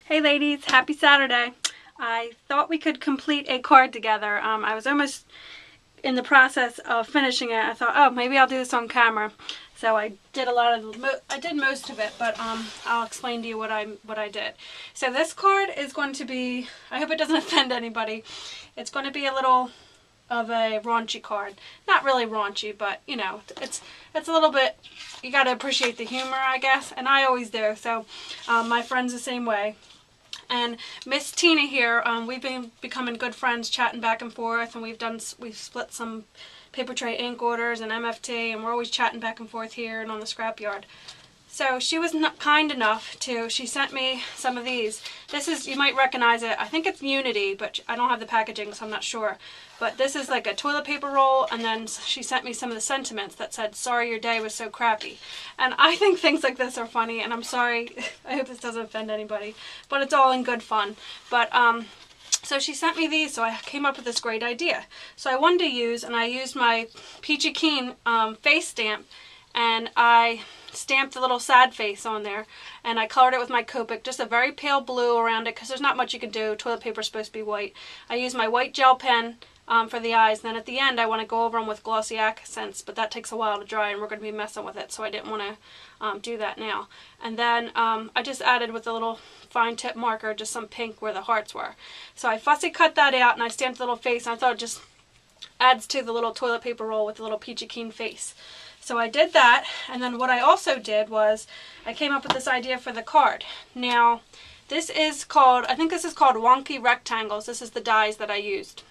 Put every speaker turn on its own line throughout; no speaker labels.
Hey ladies, happy Saturday. I thought we could complete a card together. I was almost in the process of finishing it. I thought, oh, maybe I'll do this on camera. So I did I did most of it, but I'll explain to you what I did. So this card is going to be, I hope it doesn't offend anybody. It's going to be a little of a raunchy card. Not really raunchy, but you know, it's a little bit, you got to appreciate the humor, I guess, and I always do. So my friend's the same way. And Miss Tina here, we've been becoming good friends, chatting back and forth, and we've split some paper tray ink orders and MFT, and we're always chatting back and forth here and on the scrapyard. So she was not kind enough to, she sent me some of these. This is, you might recognize it, I think it's Unity, but I don't have the packaging, so I'm not sure. But this is like a toilet paper roll, and then she sent me some of the sentiments that said, sorry your day was so crappy. And I think things like this are funny, and I'm sorry, I hope this doesn't offend anybody, but it's all in good fun. But, so she sent me these, so I came up with this great idea. So I wanted to use, and I used my Peachy Keen face stamp, and I stamped the little sad face on there, and I colored it with my Copic, just a very pale blue around it, because there's not much you can do. Toilet paper is supposed to be white. I used my white gel pen for the eyes. Then at the end I want to go over them with glossy accents, but that takes a while to dry, and we're going to be messing with it, so I didn't want to do that now. And then I just added with a little fine tip marker just some pink where the hearts were. So I fussy cut that out, and I stamped the little face, and I thought it just adds to the little toilet paper roll with the little Peachy Keen face. So I did that, and then what I also did was I came up with this idea for the card. Now, this is called, I think this is called Wonky Rectangles. This is the dies that I used.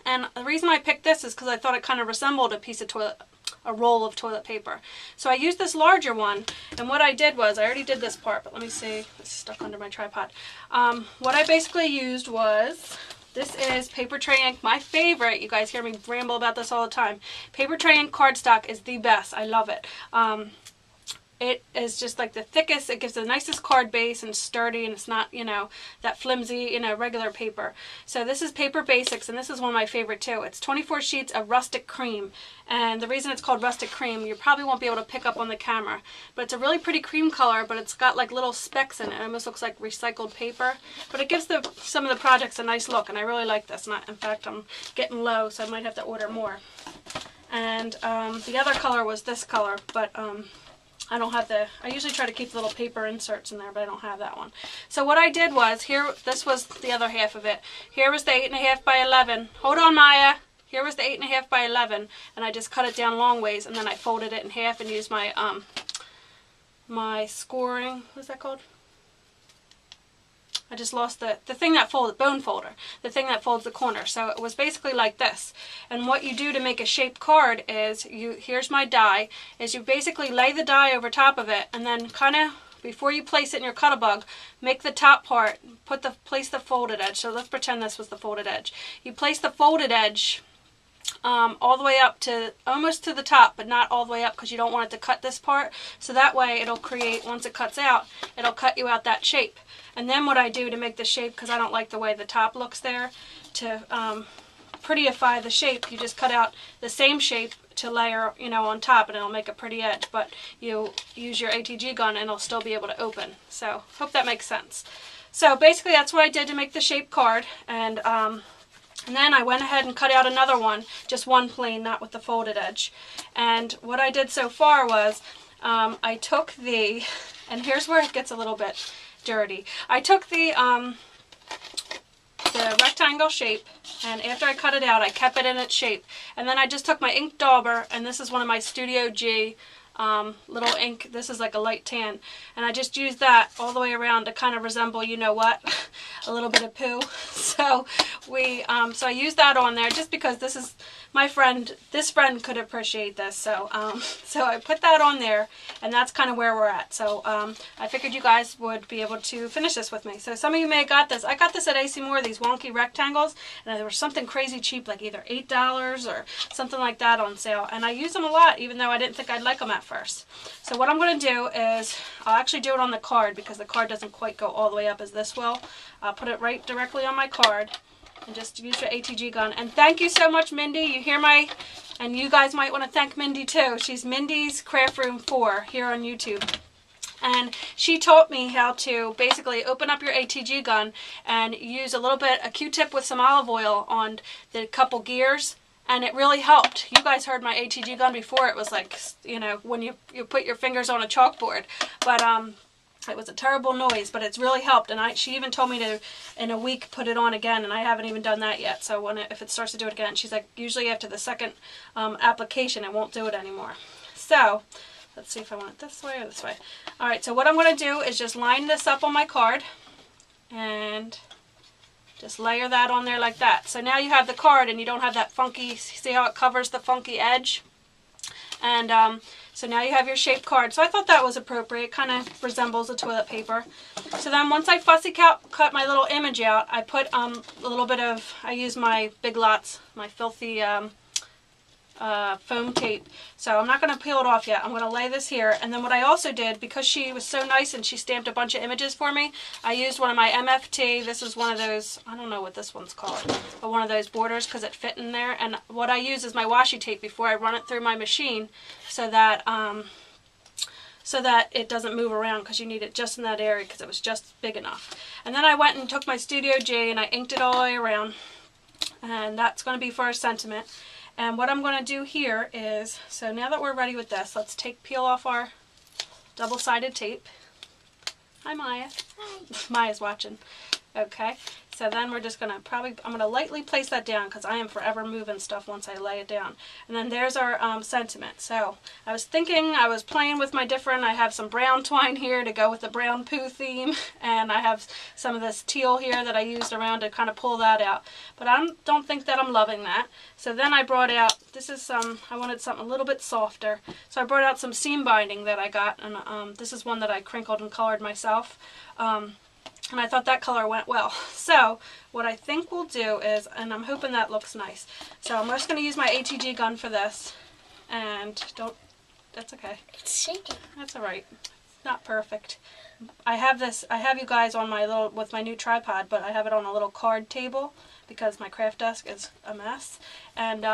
And the reason I picked this is because I thought it kind of resembled a roll of toilet paper. So I used this larger one, and what I did was, I already did this part, but let me see, it's stuck under my tripod. What I basically used was, this is paper tray ink, my favorite. You guys hear me ramble about this all the time. Paper tray ink cardstock is the best. I love it. It is just like the thickest, it gives the nicest card base and sturdy, and it's not, you know, that flimsy, you know, regular paper. So this is Paper Basics, and this is one of my favorite too. It's 24 sheets of rustic cream, and the reason it's called rustic cream, you probably won't be able to pick up on the camera, but it's a really pretty cream color, but it's got like little specks in it. It almost looks like recycled paper, but it gives some of the projects a nice look, and I really like this. In fact, I'm getting low, so I might have to order more. And the other color was this color, but I don't have I usually try to keep the little paper inserts in there, but I don't have that one. So what I did was, this was the other half of it. Here was the 8.5 by 11. Hold on, Maya. Here was the 8.5 by 11, and I just cut it down long ways, and then I folded it in half and used my, my scoring, what's that called? I just lost the thing that folds, bone folder, the thing that folds the corner. So it was basically like this. And what you do to make a shaped card is, here's my die, is you basically lay the die over top of it, and then kind of, before you place it in your Cut-A-Bug, make the top part, place the folded edge. So let's pretend this was the folded edge. You place the folded edge all the way up to almost to the top, but not all the way up, because you don't want it to cut this part. So that way it'll create, once it cuts out, it'll cut you out that shape. And then what I do to make the shape, because I don't like the way the top looks there, to prettyify the shape, you just cut out the same shape to layer, you know, on top, and it'll make a pretty edge. But you use your ATG gun and it'll still be able to open. So hope that makes sense. So basically that's what I did to make the shape card. And then I went ahead and cut out another one, just one plain, not with the folded edge. And what I did so far was, I took and here's where it gets a little bit dirty. I took the rectangle shape, and after I cut it out, I kept it in its shape. And then I just took my ink dauber, and this is one of my Studio G little ink. This is like a light tan, and I just used that all the way around to kind of resemble, you know what, a little bit of poo. So so I used that on there just because this is my friend. This friend could appreciate this, so so I put that on there, and that's kind of where we're at. So I figured you guys would be able to finish this with me. So some of you may have got this. I got this at AC Moore, these wonky rectangles, and there was something crazy cheap, like either $8 or something like that on sale, and I use them a lot, even though I didn't think I'd like them at first. So what I'm going to do is, I'll actually do it on the card, because the card doesn't quite go all the way up as this will. I'll put it right directly on my card, and just use your ATG gun. And thank you so much, Mindy. You hear and you guys might want to thank Mindy too. She's Mindy's Craft Room 4 here on YouTube. And she taught me how to basically open up your ATG gun and use a Q-tip with some olive oil on the couple gears, and it really helped. You guys heard my ATG gun before. It was like, you know, when you put your fingers on a chalkboard. But it was a terrible noise, but it's really helped. And she even told me to, in a week, put it on again, and I haven't even done that yet. So if it starts to do it again, she's like, usually after the second application, it won't do it anymore. So let's see if I want it this way or this way. All right, so what I'm going to do is just line this up on my card and just layer that on there like that. So now you have the card and you don't have that funky, see how it covers the funky edge? And so now you have your shaped card. So I thought that was appropriate. It kind of resembles a toilet paper. So then once I fussy cut my little image out, I put a little bit of, I use my Big Lots, my filthy foam tape. So I'm not going to peel it off yet. I'm going to lay this here. And then what I also did, because she was so nice and she stamped a bunch of images for me, I used one of my MFT. This is one of those, I don't know what this one's called, but one of those borders because it fit in there. And what I use is my washi tape before I run it through my machine so that it doesn't move around, because you need it just in that area because it was just big enough. And then I went and took my Studio G and I inked it all the way around. And that's going to be for a sentiment. And what I'm going to do here is, so now that we're ready with this, let's peel off our double-sided tape. Hi, Maya. Hi. Maya's watching. Okay, so then we're just going to I'm going to lightly place that down because I am forever moving stuff once I lay it down. And then there's our sentiment. So I was playing with my I have some brown twine here to go with the brown poo theme, and I have some of this teal here that I used around to kind of pull that out. But I don't think that I'm loving that. So then I brought out, I wanted something a little bit softer. So I brought out some seam binding that I got, and this is one that I crinkled and colored myself. And I thought that color went well. So what I think we'll do is, and I'm hoping that looks nice, so I'm just going to use my ATG gun for this. And that's okay.
It's shaking.
That's alright. It's not perfect. I have you guys on my with my new tripod, but I have it on a little card table because my craft desk is a mess. And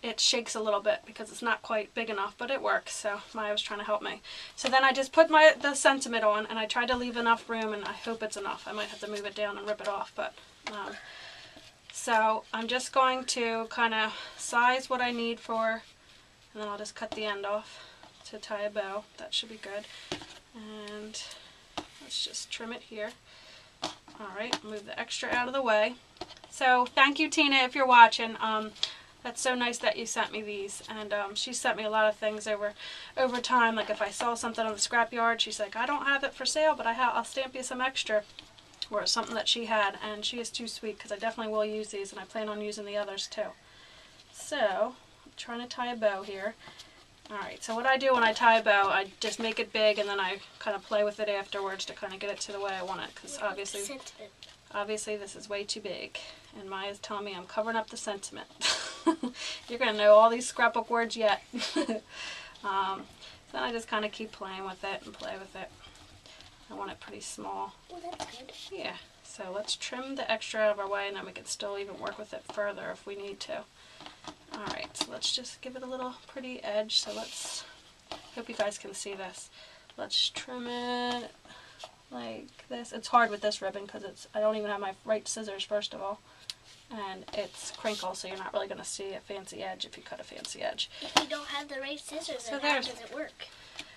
it shakes a little bit because it's not quite big enough, but it works. So Maya was trying to help me. So then I just put the sentiment on, and I tried to leave enough room, and I hope it's enough. I might have to move it down and rip it off, but so I'm just going to kind of size what I need for, and then I'll just cut the end off to tie a bow. That should be good. And let's just trim it here. Alright, move the extra out of the way. So thank you, Tina, if you're watching. That's so nice that you sent me these, and she sent me a lot of things over time. Like if I saw something on the scrapyard, she's like, I don't have it for sale, but I'll stamp you some extra, or something that she had. And she is too sweet because I definitely will use these, and I plan on using the others too. So I'm trying to tie a bow here. Alright, so what I do when I tie a bow, I just make it big, and then I kind of play with it afterwards to kind of get it to the way I want it, because obviously this is way too big. And Maya's telling me I'm covering up the sentiment. You're going to know all these scrapbook words yet. Then I just kind of keep playing with it and play with it. I want it pretty small.
Oh, that's good.
Yeah, so let's trim the extra out of our way, and then we can still even work with it further if we need to. Alright, so let's just give it a little pretty edge. So hope you guys can see this. Let's trim it like this. It's hard with this ribbon because I don't even have my right scissors, first of all. And it's crinkle, so you're not really going to see a fancy edge if you cut a fancy edge.
If you don't have the right scissors, then how does it work?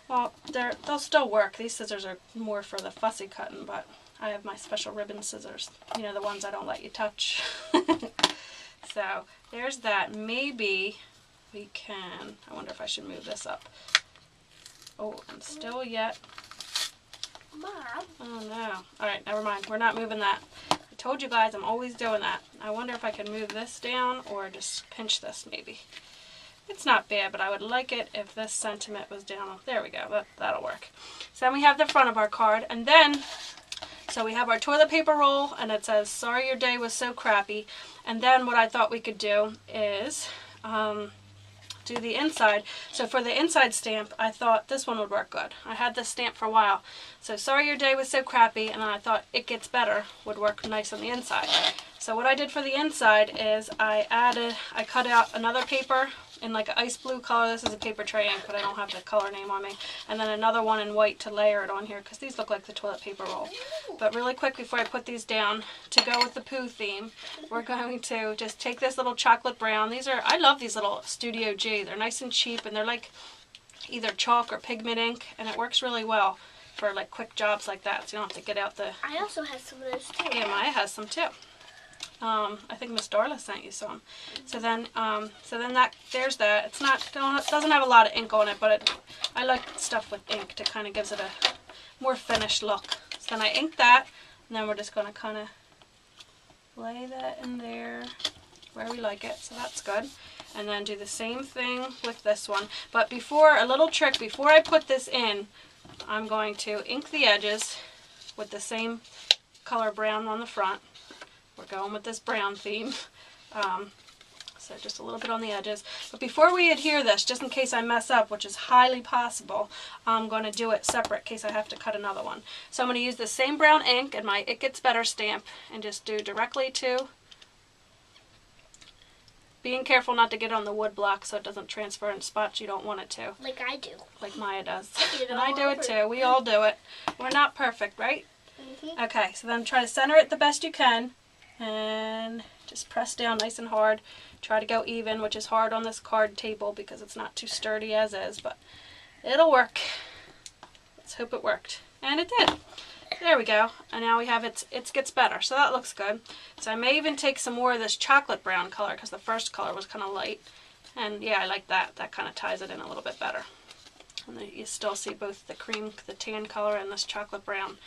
Well, they'll still work. These scissors are more for the fussy cutting, but I have my special ribbon scissors. You know, the ones I don't let you touch. So there's that. Maybe we can, I wonder if I should move this up. Oh, and still yet.
Mom.
Oh no. Alright, never mind. We're not moving that. I told you guys I'm always doing that. I wonder if I can move this down or just pinch this maybe. It's not bad, but I would like it if this sentiment was down. There we go. That'll work. So then we have the front of our card, and then so we have our toilet paper roll, and it says, sorry your day was so crappy. And then what I thought we could do is do the inside. So for the inside stamp, I thought this one would work good. I had this stamp for a while. So sorry your day was so crappy, and then I thought it gets better would work nice on the inside. So what I did for the inside is I cut out another paper in like an ice blue color. This is a paper tray ink, but I don't have the color name on me. And then another one in white to layer it on here, because these look like the toilet paper roll. But really quick before I put these down, to go with the poo theme, we're going to just take this little chocolate brown. These are, I love these little Studio G. They're nice and cheap, and they're like either chalk or pigment ink, and it works really well for like quick jobs like that, so you don't have to get out the...
I also have some of those too.
Yeah, Maya has some too. I think Miss Darla sent you some. So then that, there's that. It's not, it doesn't have a lot of ink on it, but I like stuff with ink to kind of gives it a more finished look. So then I ink that, and then we're just going to kind of lay that in there where we like it. So that's good. And then do the same thing with this one. But before, a little trick, before I put this in, I'm going to ink the edges with the same color brown on the front. We're going with this brown theme. So just a little bit on the edges. But before we adhere this, just in case I mess up, which is highly possible, I'm going to do it separate in case I have to cut another one. So I'm going to use the same brown ink and my It Gets Better stamp and just do directly to, being careful not to get on the wood block so it doesn't transfer in spots you don't want it to.
Like I do.
Like Maya does. And I do it too. We all do it. We're not perfect, right?
Mm-hmm.
Okay, so then try to center it the best you can. And just press down nice and hard. Try to go even, which is hard on this card table because it's not too sturdy as is, but it'll work. Let's hope it worked. And it did. There we go. And now we have It Gets Better. So that looks good. So I may even take some more of this chocolate brown color because the first color was kind of light. And yeah, I like that. That kind of ties it in a little bit better. And then you still see both the cream, the tan color, and this chocolate brown.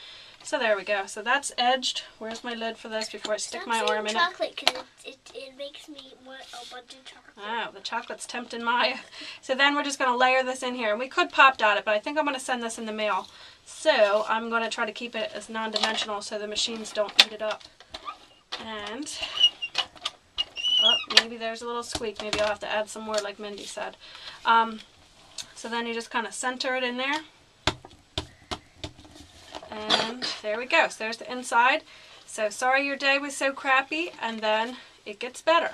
So there we go. So that's edged. Where's my lid for this before I stick my arm in
chocolate, because it makes me want a bunch of chocolate.
Oh, the chocolate's tempting Maya. So then we're just going to layer this in here. And we could pop dot it, but I think I'm going to send this in the mail. So I'm going to try to keep it as non-dimensional so the machines don't eat it up. And, oh, maybe there's a little squeak. Maybe I'll have to add some more like Mindy said. So then you just kind of center it in there. And there we go. So there's the inside. So sorry your day was so crappy, and then it gets better.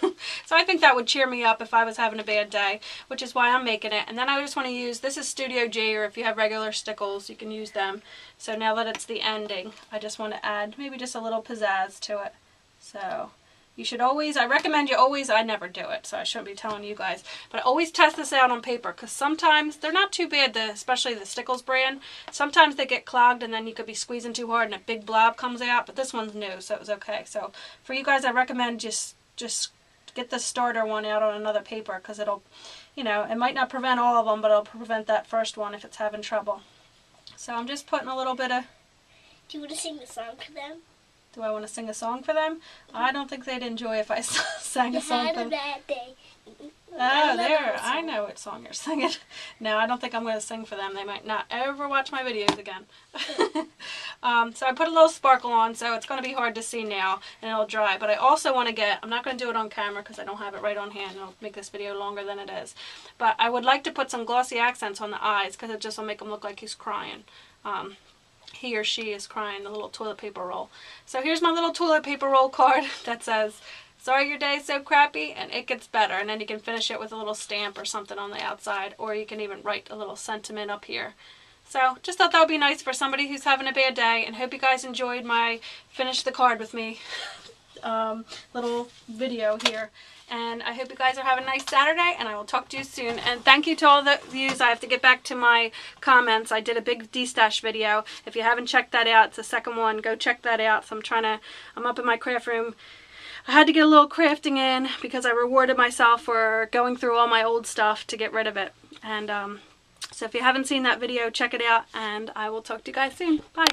So I think that would cheer me up if I was having a bad day, which is why I'm making it. And then I just want to use, this is Studio G, or if you have regular stickles, you can use them. So now that it's the ending, I just want to add maybe just a little pizzazz to it. So you should always, I recommend you always, I never do it, so I shouldn't be telling you guys, but always test this out on paper, because sometimes they're not too bad, especially the Stickles brand. Sometimes they get clogged and then you could be squeezing too hard and a big blob comes out, but this one's new, so it was okay. So for you guys, I recommend just get the starter one out on another paper, because it'll, you know, it might not prevent all of them, but it'll prevent that first one if it's having trouble. So I'm just putting a little bit of...
Do you want to sing the song for them?
Do I want to sing a song for them? I don't think they'd enjoy if I sang a song for them.
You had a bad day.
Oh, there. I know what song you're singing. No, I don't think I'm going to sing for them. They might not ever watch my videos again. So I put a little sparkle on, so it's going to be hard to see now, and it'll dry. But I also want to get, I'm not going to do it on camera because I don't have it right on hand. It'll make this video longer than it is. But I would like to put some glossy accents on the eyes, because it just will make him look like he's crying. He or she is crying, the little toilet paper roll. So here's my little toilet paper roll card that says, sorry your day is so crappy, and it gets better. And then you can finish it with a little stamp or something on the outside, or you can even write a little sentiment up here. So just thought that would be nice for somebody who's having a bad day, and hope you guys enjoyed my finish the card with me little video here. And I hope you guys are having a nice Saturday, and I will talk to you soon. And thank you to all the views. I have to get back to my comments. I did a big de-stash video. If you haven't checked that out, it's the second one. Go check that out. So I'm up in my craft room. I had to get a little crafting in because I rewarded myself for going through all my old stuff to get rid of it. And so if you haven't seen that video, check it out, and I will talk to you guys soon. Bye.